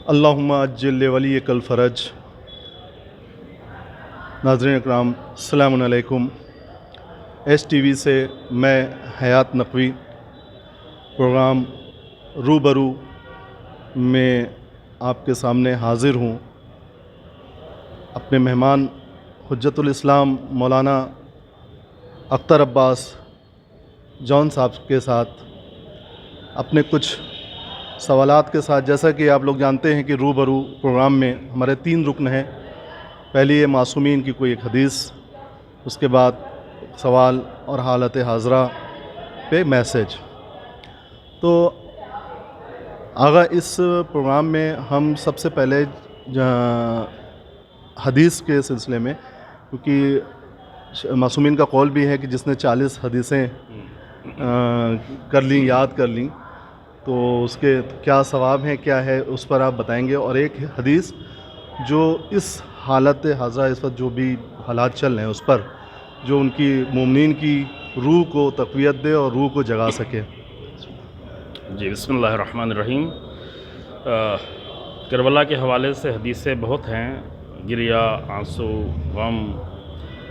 اللہم اجل ولیک الفرج۔ ناظرین اکرام السلام علیکم۔ ایس ٹی وی سے میں حیات نقوی پروگرام روبرو میں آپ کے سامنے حاضر ہوں اپنے مہمان حجت الاسلام مولانا اختر عباس جون صاحب کے ساتھ اپنے کچھ سوالات کے ساتھ۔ جیسا کہ آپ لوگ جانتے ہیں کہ روبرو پروگرام میں ہمارے 3 رکن ہیں۔ پہلی ہے معصومین کی کوئی ایک حدیث، اس کے بعد سوال اور حالت حاضرہ پہ میسج۔ تو آغا اس پروگرام میں ہم سب سے پہلے حدیث کے سلسلے میں، کیونکہ معصومین کا قول بھی ہے کہ جس نے 40 حدیثیں کر لیں، یاد کر لیں، تو اس کے کیا ثواب ہیں، کیا ہے، اس پر آپ بتائیں گے۔ اور ایک حدیث جو اس حالت حاضرہ، اس وقت جو بھی حالات چل رہے ہیں اس پر، جو ان کی مومنین کی روح کو تقویت دے اور روح کو جگا سکے۔ جی بسم اللہ الرحمن الرحیم۔ کربلا کے حوالے سے حدیثیں بہت ہیں، گریہ، آنسو، غم،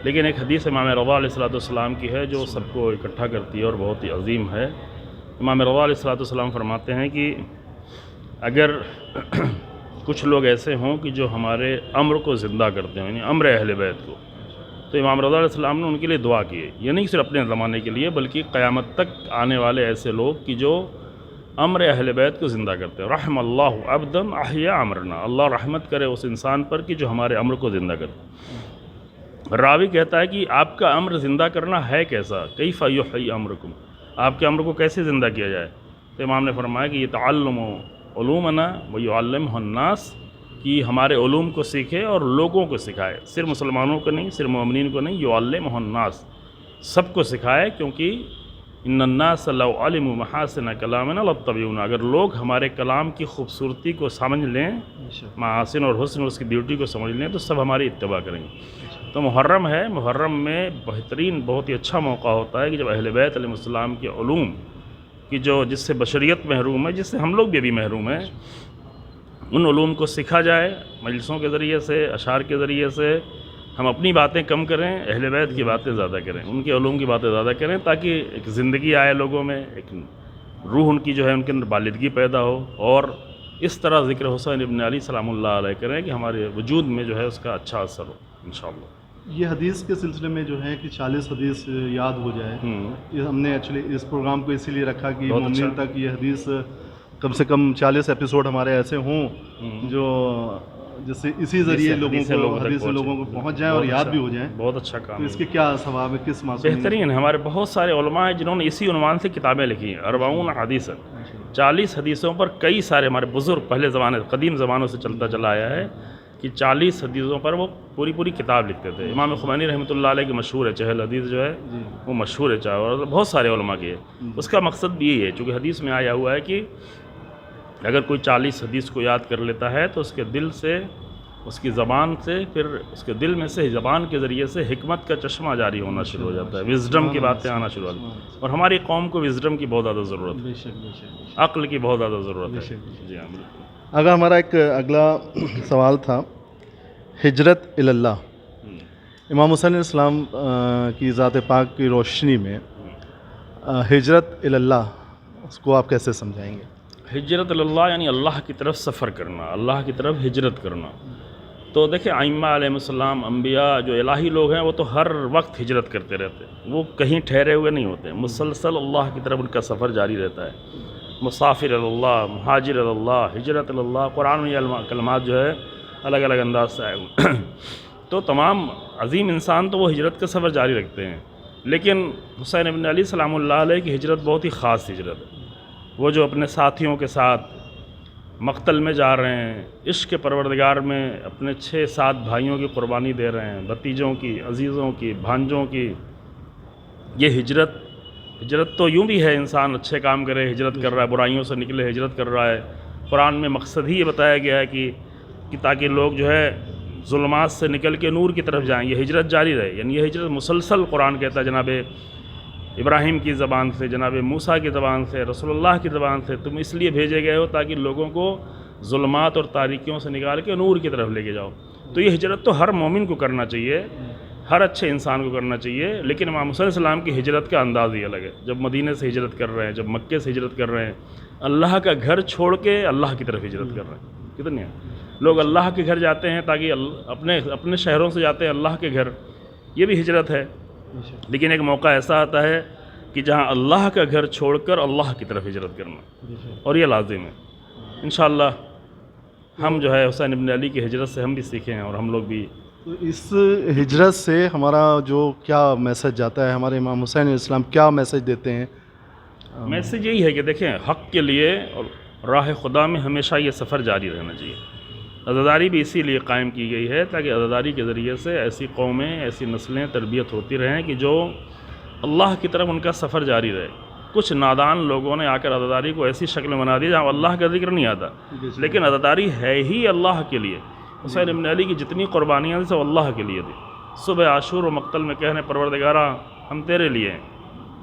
لیکن ایک حدیث امام رضا علیہ السلام کی ہے جو سب کو اکٹھا کرتی ہے اور بہت ہی عظیم ہے۔ امام رضا علیہ السلام فرماتے ہیں کہ اگر کچھ لوگ ایسے ہوں کہ جو ہمارے امر کو زندہ کرتے ہیں، یعنی امر اہل بیت کو، تو امام رضا علیہ السلام نے ان کے لیے دعا کی ہے۔ یہ نہیں صرف اپنے زمانے کے لیے بلکہ قیامت تک آنے والے ایسے لوگ کہ جو امر اہل بیت کو زندہ کرتے ہیں۔ رحم اللہ عبدا احیا امرنا، اللہ رحمت کرے اس انسان پر کہ جو ہمارے امر کو زندہ کرتے۔ راوی کہتا ہے کہ آپ کا امر زندہ کرنا ہے کیسا؟ کیف یحیی امرکم، آپ کے امر کو کیسے زندہ کیا جائے؟ تو امام نے فرمایا کہ یتعلم علومنا ویعلمہ الناس، کہ ہمارے علوم کو سیکھے اور لوگوں کو سکھائے، صرف مسلمانوں کو نہیں، صرف مومنین کو نہیں، یعلمہ الناس، سب کو سکھائے، کیونکہ ان الناس لو علموا محاسن کلامنا لاتبعونا، اگر لوگ ہمارے کلام کی خوبصورتی کو سمجھ لیں، محاسن اور حسن اس کی بیوٹی کو سمجھ لیں، تو سب ہماری اتباع کریں گے۔ تو محرم ہے، محرم میں بہترین، بہت ہی اچھا موقع ہوتا ہے کہ جب اہل بیت علیہ السلام کے علوم کی جس سے بشریت محروم ہے، جس سے ہم لوگ بھی ابھی محروم ہیں، ان علوم کو سیکھا جائے، مجلسوں کے ذریعے سے، اشعار کے ذریعے سے۔ ہم اپنی باتیں کم کریں، اہل بیت کی باتیں زیادہ کریں، ان کے علوم کی باتیں زیادہ کریں، تاکہ ایک زندگی آئے لوگوں میں، ایک روح ان کی ان کے اندر بالدگی پیدا ہو، اور اس طرح ذکر حسین ابن علی سلام اللہ علیہ کریں کہ ہمارے وجود میں اس کا اچھا اثر ہو انشاءاللہ۔ یہ حدیث کے سلسلے میں ہے کہ 40 حدیث یاد ہو جائے، یہ ہم نے ایکچولی اس پروگرام کو اسی لیے رکھا کہ مومنین تک یہ حدیث کم سے کم 40 ایپیسوڈ ہمارے ایسے ہوں جو جس سے اسی ذریعے حدیث لوگوں کو پہنچ جائیں اور یاد بھی ہو جائیں۔ بہت اچھا کام تو اس کے کیا ثواب ہے، کس معصوم؟ بہترین، ہمارے بہت سارے علماء ہیں جنہوں نے اسی عنوان سے کتابیں لکھی ہیں، 40 حدیث، 40 حدیثوں پر کئی سارے ہمارے بزرگ پہلے زمانے، قدیم زمانوں سے چلتا چلا آیا ہے کہ 40 حدیثوں پر وہ پوری کتاب لکھتے تھے۔ امام خمینی رحمۃ اللہ علیہ کی مشہور ہے چہل حدیث وہ مشہور ہے، اور بہت سارے علماء کی ہے۔ اس کا مقصد بھی یہی ہے، چونکہ حدیث میں آیا ہوا ہے کہ اگر کوئی 40 حدیث کو یاد کر لیتا ہے تو اس کے دل سے، اس کی زبان سے، پھر اس کے دل میں سے، زبان کے ذریعے سے حکمت کا چشمہ جاری ہونا شروع ہو جاتا ہے، وزڈم کی باتیں آنا شروع ہو جاتی ہیں، اور ہماری قوم کو وزڈم کی بہت زیادہ ضرورت ہے، عقل کی بہت زیادہ ضرورت ہے۔ جی ہاں بالکل۔ اگر ہمارا ایک اگلا سوال تھا، ہجرت اللہ، امام حسین علیہ السلام کی ذات پاک کی روشنی میں ہجرت اللہ، اس کو آپ کیسے سمجھائیں گے؟ ہجرت اللہ یعنی اللہ کی طرف سفر کرنا، اللہ کی طرف ہجرت کرنا۔ تو دیکھیں ائمہ علیہ السلام، انبیاء، جو الہی لوگ ہیں، وہ تو ہر وقت ہجرت کرتے رہتے ہیں، وہ کہیں ٹھہرے ہوئے نہیں ہوتے، مسلسل اللہ کی طرف ان کا سفر جاری رہتا ہے۔ مسافر اللہ، مہاجر اللہ، ہجرت اللہ، قرآن میں یہ کلمات الگ الگ انداز سے آئے ہوئے۔ تو تمام عظیم انسان تو وہ ہجرت کا سفر جاری رکھتے ہیں، لیکن حسین ابن علی سلام اللہ علیہ کی ہجرت بہت ہی خاص ہجرت ہے۔ وہ جو اپنے ساتھیوں کے ساتھ مقتل میں جا رہے ہیں، عشق پروردگار میں اپنے 6-7 بھائیوں کی قربانی دے رہے ہیں، بھتیجوں کی، عزیزوں کی، بھانجوں کی، یہ ہجرت تو یوں بھی ہے، انسان اچھے کام کرے، ہجرت کر رہا ہے، برائیوں سے نکلے، ہجرت کر رہا ہے۔ قرآن میں مقصد ہی یہ بتایا گیا ہے کہ تاکہ لوگ ظلمات سے نکل کے نور کی طرف جائیں، یہ ہجرت جاری رہے، یعنی یہ ہجرت مسلسل قرآن کہتا ہے، جناب ابراہیم کی زبان سے، جناب موسیٰ کی زبان سے، رسول اللہ کی زبان سے، تم اس لیے بھیجے گئے ہو تاکہ لوگوں کو ظلمات اور تاریکیوں سے نکال کے نور کی طرف لے کے جاؤ. تو یہ ہجرت تو ہر مومن کو کرنا چاہیے, ہر اچھے انسان کو کرنا چاہیے, لیکن امام حسین علیہ السلام کی ہجرت کا انداز ہی الگ ہے. جب مدینے سے ہجرت کر رہے ہیں, جب مکے سے ہجرت کر رہے ہیں, اللہ کا گھر چھوڑ کے اللہ کی طرف ہجرت کر رہے ہیں. کتنے لوگ اللہ کے گھر جاتے ہیں تاکہ اپنے شہروں سے جاتے ہیں اللہ کے گھر, یہ بھی ہجرت ہے. لیکن ایک موقع ایسا آتا ہے کہ جہاں اللہ کا گھر چھوڑ کر اللہ کی طرف ہجرت کرنا, اور یہ لازم ہے. انشاءاللہ ہم جو ہے حسین ابن علی کی ہجرت سے ہم بھی سیکھیں ہیں, اور ہم لوگ بھی. تو اس ہجرت سے ہمارا جو کیا میسج جاتا ہے, ہمارے امام حسین علیہ السلام کیا میسج دیتے ہیں؟ میسج یہی ہے کہ دیکھیں, حق کے لیے اور راہ خدا میں ہمیشہ یہ سفر جاری رہنا چاہیے. عزاداری بھی اسی لیے قائم کی گئی ہے تاکہ عزاداری کے ذریعے سے ایسی قومیں, ایسی نسلیں تربیت ہوتی رہیں کہ جو اللہ کی طرف ان کا سفر جاری رہے. کچھ نادان لوگوں نے آ کر عزاداری کو ایسی شکل بنا دی جہاں اللہ کا ذکر نہیں آتا, لیکن عزاداری ہے ہی اللہ کے لیے. حسین ابن علی کی جتنی قربانیاں تھیں سب اللہ کے لیے تھی. صبح عاشور و مقتل میں کہنے پروردگارا ہم تیرے لیے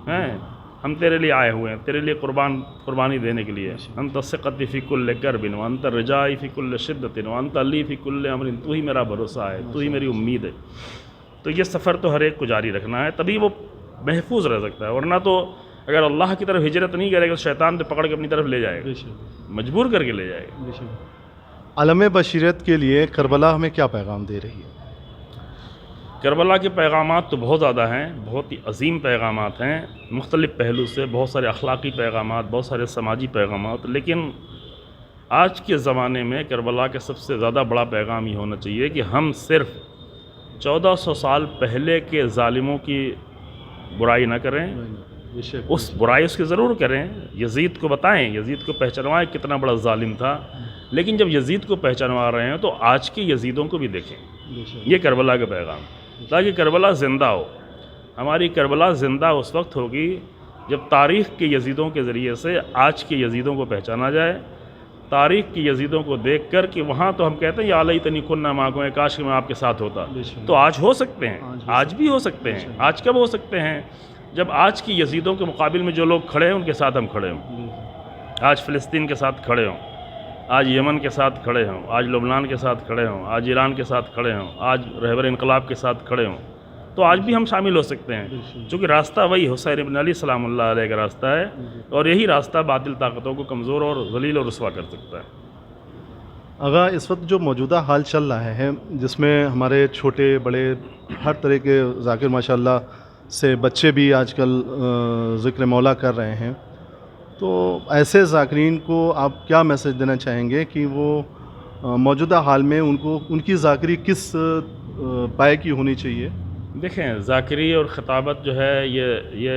ہیں, ہم تیرے لیے آئے ہوئے ہیں, تیرے لیے قربانی دینے کے لیے. انت ثقتی فی کل کرب وانت رجائی فی کل شدت وانت علی فی کل امر, تو ہی میرا بھروسہ ہے, تو ہی میری امید ہے. تو یہ سفر تو ہر ایک کو جاری رکھنا ہے, تبھی وہ محفوظ رہ سکتا ہے. ورنہ تو اگر اللہ کی طرف ہجرت نہیں کرے گا تو شیطان تو پکڑ کے اپنی طرف لے جائے گا, مجبور کر کے لے جائے گا. عالم بشیرت کے لیے کربلا ہمیں کیا پیغام دے رہی ہے؟ کربلا کے پیغامات تو بہت زیادہ ہیں, بہت ہی عظیم پیغامات ہیں, مختلف پہلو سے, بہت سارے اخلاقی پیغامات, بہت سارے سماجی پیغامات. لیکن آج کے زمانے میں کربلا کے سب سے زیادہ بڑا پیغام یہ ہونا چاہیے کہ ہم صرف 1400 سال پہلے کے ظالموں کی برائی نہ کریں, اس برائی اس کی ضرور کریں, یزید کو بتائیں, یزید کو پہچانوائیں کتنا بڑا ظالم تھا, لیکن جب یزید کو پہچانوا رہے ہیں تو آج کے یزیدوں کو بھی دیکھیں. یہ کربلا کا پیغام, تاکہ کربلا زندہ ہو. ہماری کربلا زندہ اس وقت ہوگی جب تاریخ کے یزیدوں کے ذریعے سے آج کے یزیدوں کو پہچانا جائے. تاریخ کی یزیدوں کو دیکھ کر کہ وہاں تو ہم کہتے ہیں یا لیتنی کننا معکم, کاش کہ میں آپ کے ساتھ ہوتا. تو آج ہو سکتے ہیں, آج بھی ہو سکتے ہیں. آج کب ہو سکتے ہیں؟ جب آج کی یزیدوں کے مقابل میں جو لوگ کھڑے ہیں ان کے ساتھ ہم کھڑے ہوں. آج فلسطین کے ساتھ کھڑے ہوں, آج یمن کے ساتھ کھڑے ہوں, آج لبنان کے ساتھ کھڑے ہوں, آج ایران کے ساتھ کھڑے ہوں, آج رہبر انقلاب کے ساتھ کھڑے ہوں, تو آج بھی ہم شامل ہو سکتے ہیں. چونکہ راستہ وہی حسین ابن علی سلام اللہ علیہ کا راستہ ہے, اور یہی راستہ باطل طاقتوں کو کمزور اور ذلیل اور رسوا کر سکتا ہے. آغا, اس وقت جو موجودہ حال چل رہا ہے جس میں ہمارے چھوٹے بڑے ہر طرح کے ذاکر ماشاءاللہ سے بچے بھی آج کل ذکر مولا کر رہے ہیں, تو ایسے ذاکرین کو آپ کیا میسج دینا چاہیں گے کہ وہ موجودہ حال میں ان کی ذاکری کس پائے کی ہونی چاہیے؟ دیکھیں, ذاکری اور خطابت جو ہے یہ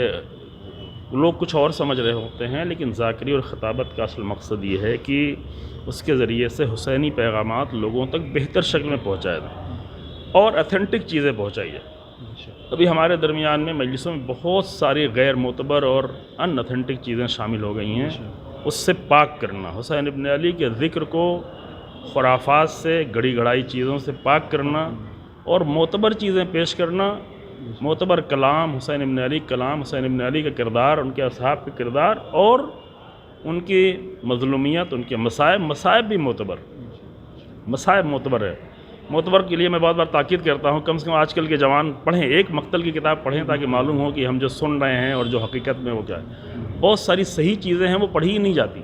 لوگ کچھ اور سمجھ رہے ہوتے ہیں, لیکن ذاکری اور خطابت کا اصل مقصد یہ ہے کہ اس کے ذریعے سے حسینی پیغامات لوگوں تک بہتر شکل میں پہنچائے جائیں اور اتھینٹک چیزیں پہنچائی جائیں. ابھی ہمارے درمیان میں مجلسوں میں بہت ساری غیر معتبر اور ان اتھینٹک چیزیں شامل ہو گئی ہیں. اس سے پاک کرنا, حسین ابن علی کے ذکر کو خرافات سے, گڑی گھڑائی چیزوں سے پاک کرنا اور معتبر چیزیں پیش کرنا. معتبر کلام, حسین ابن علی کلام, حسین ابن علی کا کردار, ان کے اصحاب کا کردار اور ان کی مظلومیت, ان کے مصائب بھی مصائب معتبر ہے. معتبر کے لیے میں بار بار تاکید کرتا ہوں, کم سے کم آج کل کے جوان پڑھیں, ایک مقتل کی کتاب پڑھیں تاکہ معلوم ہو کہ ہم جو سن رہے ہیں اور جو حقیقت میں وہ کیا ہے. بہت ساری صحیح چیزیں ہیں وہ پڑھی ہی نہیں جاتی.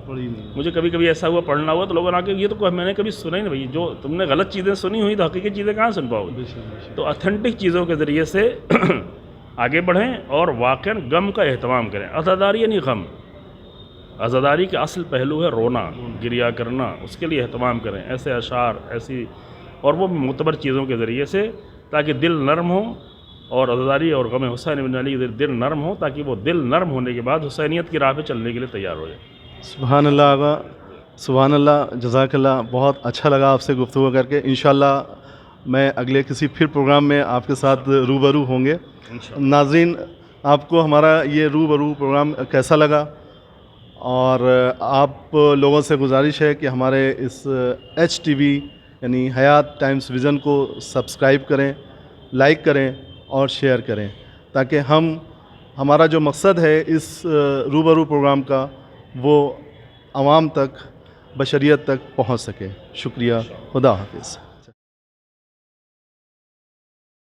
مجھے کبھی کبھی ایسا ہوا, پڑھنا ہوا تو لوگوں نے آ کے یہ تو میں نے کبھی سنا ہی نہیں بھائی, جو تم نے غلط چیزیں سنی ہوئی تو حقیقی چیزیں کہاں سن پاؤ گے. تو اتھینٹک چیزوں کے ذریعے سے آگے بڑھیں اور واقعاً غم کا اہتمام کریں. عزاداری یعنی غم, عزاداری کا اصل پہلو ہے رونا, گریہ کرنا, اس کے لیے اہتمام کریں. ایسے اشعار, ایسی اور وہ معتبر چیزوں کے ذریعے سے, تاکہ دل نرم ہو اور عزاداری اور غم حسین بن علی دل نرم ہو, تاکہ وہ دل نرم ہونے کے بعد حسینیت کی راہ پہ چلنے کے لیے تیار ہو جائے. سبحان اللہ آقا, سبحان اللہ, جزاک اللہ. بہت اچھا لگا آپ سے گفتگو کر کے. انشاءاللہ میں اگلے کسی پھر پروگرام میں آپ کے ساتھ روبرو ہوں گے. ناظرین, آپ کو ہمارا یہ روبرو پروگرام کیسا لگا؟ اور آپ لوگوں سے گزارش ہے کہ ہمارے اس HTV یعنی حیات ٹائمز ویژن کو سبسکرائب کریں, لائک کریں اور شیئر کریں, تاکہ ہمارا جو مقصد ہے اس روبرو پروگرام کا وہ عوام تک بشریت تک پہنچ سکے. شکریہ. خدا حافظ.